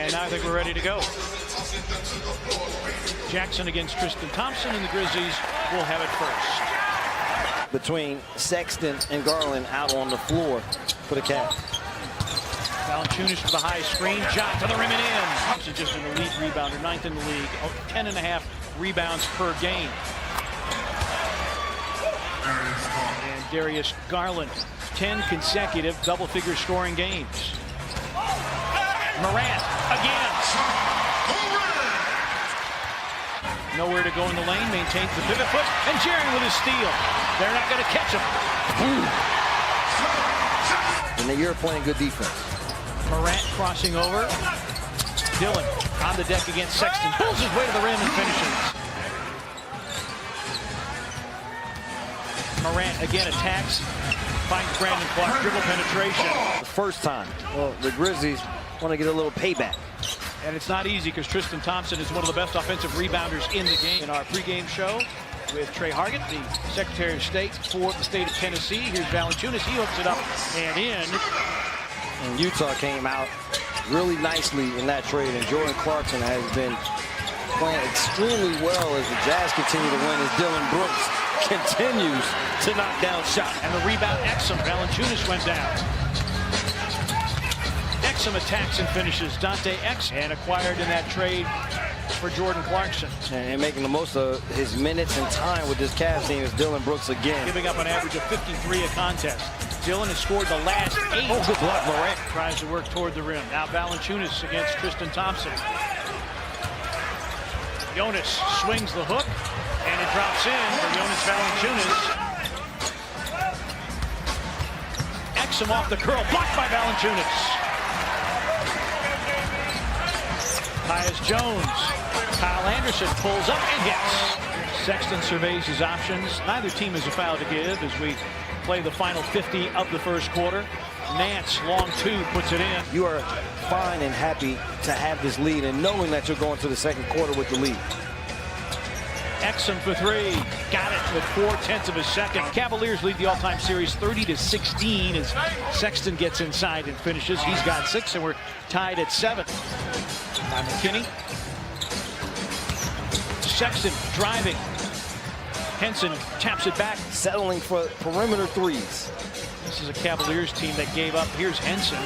And I think we're ready to go. Jackson against Tristan Thompson, and the Grizzlies will have it first. Between Sexton and Garland out on the floor for the Cavs. Valanciunas for the high screen, shot to the rim and in. Thompson just an elite rebounder, 9th in the league, 10.5 rebounds per game. And Darius Garland, 10 consecutive double-figure scoring games. Morant again. Nowhere to go in the lane, maintains the pivot foot, and Jaren with his steal. They're not going to catch him. And you're playing good defense. Morant crossing over. Dillon on the deck against Sexton. Pulls his way to the rim and finishes. Morant again attacks. Finds Brandon Clark. Dribble penetration. The first time. Well, the Grizzlies want to get a little payback. And it's not easy because Tristan Thompson is one of the best offensive rebounders in the game. In our pregame show with Trey Hargett, the Secretary of State for the state of Tennessee. Here's Valanciunas. He hooks it up and in. And Utah came out really nicely in that trade, and Jordan Clarkson has been playing extremely well as the Jazz continue to win, as Dillon Brooks continues to knock down shots. And the rebound, Exum. Valanciunas went down. Exum attacks and finishes. Dante Exum, and acquired in that trade for Jordan Clarkson. And making the most of his minutes and time with this Cavs team is Dillon Brooks again. Giving up an average of 53 a contest. Dillon has scored the last 8. Oh, good block, Morant. Tries to work toward the rim. Now Valanciunas against Tristan Thompson. Jonas swings the hook, and it drops in for Jonas Valanciunas. Exum off the curl, blocked by Valanciunas. Tyus Jones. Kyle Anderson pulls up and hits. Sexton surveys his options. Neither team has a foul to give as we play the final 50 of the first quarter. Nance, long two, puts it in. You are fine and happy to have this lead and knowing that you're going to the second quarter with the lead. Exum for three. Got it with 4/10 of a second. Cavaliers lead the all-time series 30-16 as Sexton gets inside and finishes. He's got 6, and we're tied at 7. By McKinney. Sexton driving. Henson taps it back. Settling for perimeter threes. This is a Cavaliers team that gave up. Here's Henson.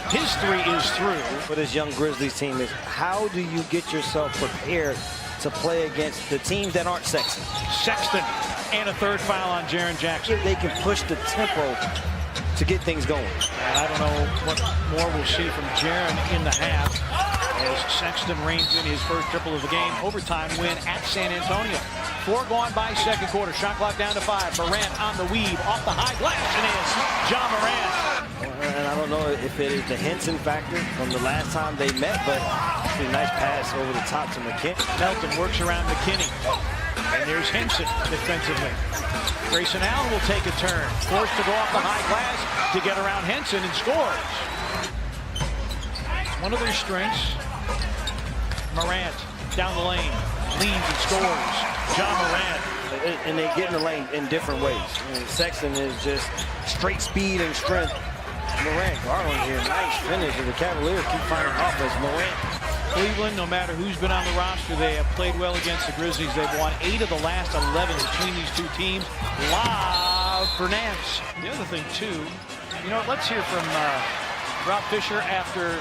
His three is through. For this young Grizzlies team is, how do you get yourself prepared to play against the teams that aren't Sexton? Sexton, and a third foul on Jaren Jackson. If they can push the tempo to get things going. And I don't know what more we'll see from Jaren in the half as Sexton reigns in his first triple of the game. Overtime win at San Antonio. 4 gone by second quarter. Shot clock down to 5. Morant on the weave, off the high glass, and in. John Morant. And I don't know if it is the Henson factor from the last time they met, but a nice pass over the top to McKinney. Melton works around McKinney. And there's Henson defensively. Grayson Allen will take a turn. Forced to go off the high glass to get around Henson and scores. One of their strengths. Morant down the lane. Leans and scores. John Morant. And they get in the lane in different ways. And Sexton is just straight speed and strength. Morant, Garland here, nice finish. And the Cavaliers keep finding offense. Morant. Cleveland, no matter who's been on the roster, they have played well against the Grizzlies. They've won 8 of the last 11 between these two teams. Loud for Nance. The other thing, too, you know, let's hear from Rob Fisher after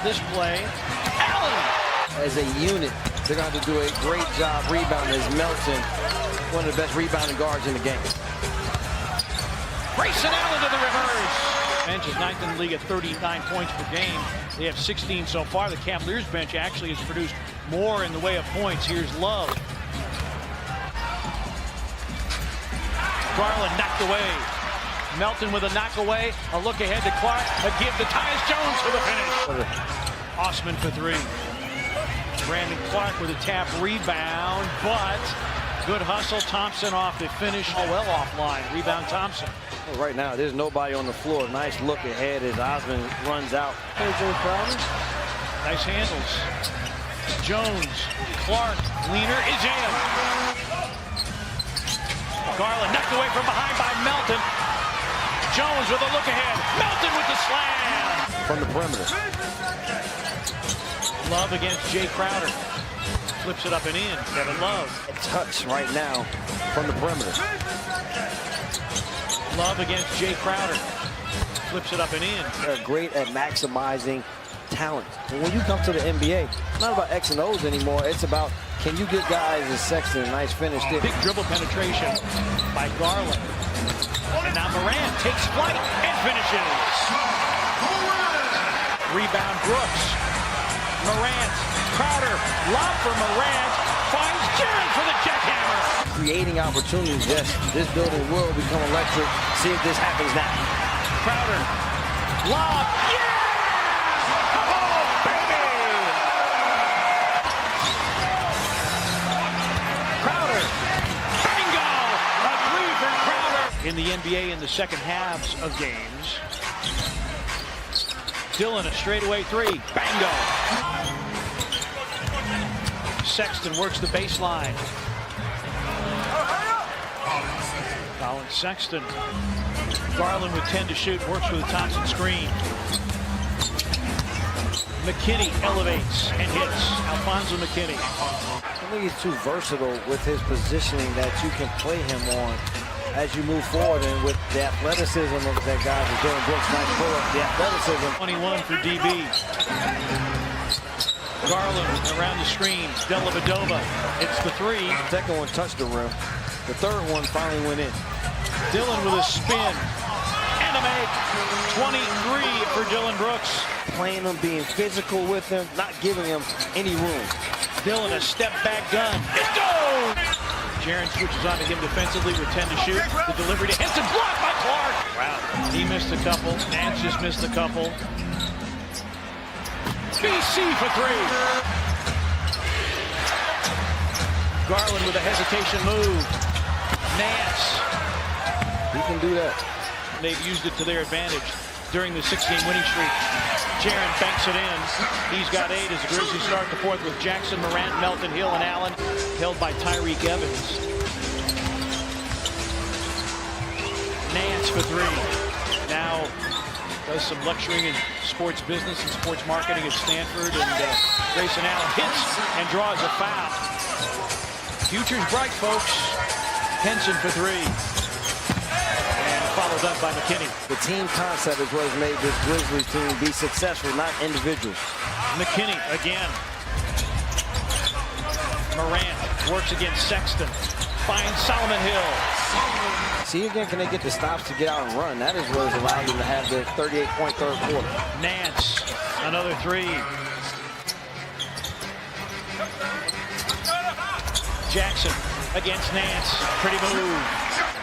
this play. Allen! As a unit, they're going to have to do a great job rebounding as Melton, one of the best rebounding guards in the game. Grayson Allen to the reverse. Bench is 9th in the league at 39 points per game. They have 16 so far. The Cavaliers bench actually has produced more in the way of points. Here's Love. Garland knocked away. Melton with a knock away. A look ahead to Clark. A give to Tyus Jones for the finish. Osman for 3. Brandon Clark with a tap rebound, but good hustle. Thompson off the finish. Oh, well offline. Rebound Thompson. Well, right now, there's nobody on the floor. Nice look ahead as Osman runs out. Nice handles. Jones, Clark, leaner is in. Garland knocked away from behind by Melton. Jones with a look ahead. Melton with the slam. From the perimeter. Love against Jay Crowder. Flips it up and in. Kevin Love. A touch right now from the perimeter. Love against Jay Crowder. Flips it up and in. They're great at maximizing talent. And when you come to the NBA, it's not about X and O's anymore. It's about, can you get guys as Sexton, a nice finish there. Big dribble penetration by Garland. And now Morant takes flight and finishes. Rebound Brooks. Morant, Crowder, lob for Morant, finds Jaren for the jackhammer. Creating opportunities, yes, this building will become electric. See if this happens now. Crowder, lob, yeah! Oh, baby! Crowder, bingo! A three for Crowder. In the NBA in the second halves of games, Dillon a straightaway three, bango! Sexton works the baseline. Colin Sexton. Garland with 10 to shoot, works with a Thompson screen. McKinney elevates and hits. Alfonso McKinney. I think he's too versatile with his positioning that you can play him on as you move forward, and with the athleticism of that guy, the Dylan Brooks, nice pull up, the athleticism. 21 for DB. Garland around the screen. Dellavedova. It's the three. The second one touched the rim. The third one finally went in. Dillon with a spin and a make. 23 for Dillon Brooks. Playing him, being physical with him, not giving him any room. Dillon a step back gun. It goes! Jaren switches on to him defensively with 10 to shoot. The delivery to Henson, blocked by Clark. Wow, he missed a couple. Nance just missed a couple. BC for three. Garland with a hesitation move. Nance. He can do that. They've used it to their advantage during the 6-game winning streak. Jaren banks it in. He's got 8 as the Grizzlies start the fourth with Jackson, Morant, Melton, Hill, and Allen, held by Tyreek Evans. Nance for three. Now does some lecturing in sports business and sports marketing at Stanford, and Grayson Allen hits and draws a foul. Future's bright, folks. Henson for three. Followed up by McKinney. The team concept is what has made this Grizzlies team be successful, not individuals. McKinney again. Morant works against Sexton. Finds Solomon Hill. See again, can they get the stops to get out and run? That is what has allowed them to have the 38-point third quarter. Nance, another three. Jackson against Nance. Pretty move.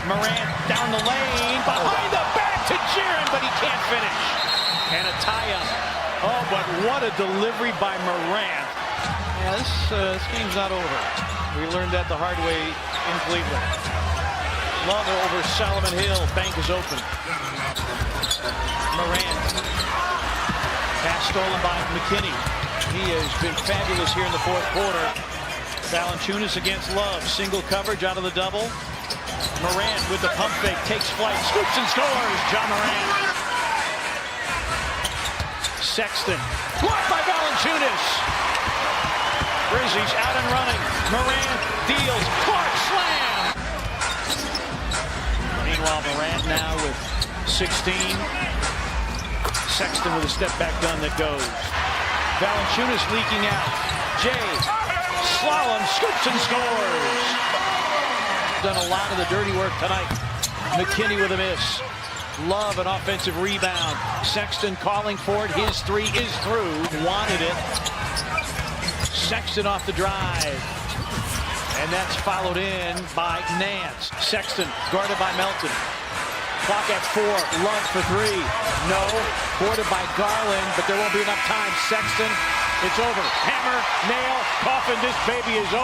Morant down the lane, behind the back to Jaren, but he can't finish. And a tie-up. Oh, but what a delivery by Morant. Yeah, this game's not over. We learned that the hard way in Cleveland. Love over Solomon Hill. Bank is open. Morant. Pass stolen by McKinney. He has been fabulous here in the fourth quarter. Valanciunas against Love. Single coverage out of the double. Morant with the pump fake, takes flight, scoops and scores. John Morant. Sexton, blocked by Valanciunas. Grizzlies out and running. Morant deals, Clark slam. Meanwhile, Morant now with 16. Sexton with a step back gun that goes. Valanciunas leaking out. Jay, slalom, scoops and scores. Done a lot of the dirty work tonight. McKinney with a miss. Love an offensive rebound. Sexton calling for it. His three is through. Wanted it. Sexton off the drive. And that's followed in by Nance. Sexton guarded by Melton. Clock at 4. Love for three. No. Boarded by Garland, but there won't be enough time. Sexton, it's over. Hammer, nail, coffin. This baby is over.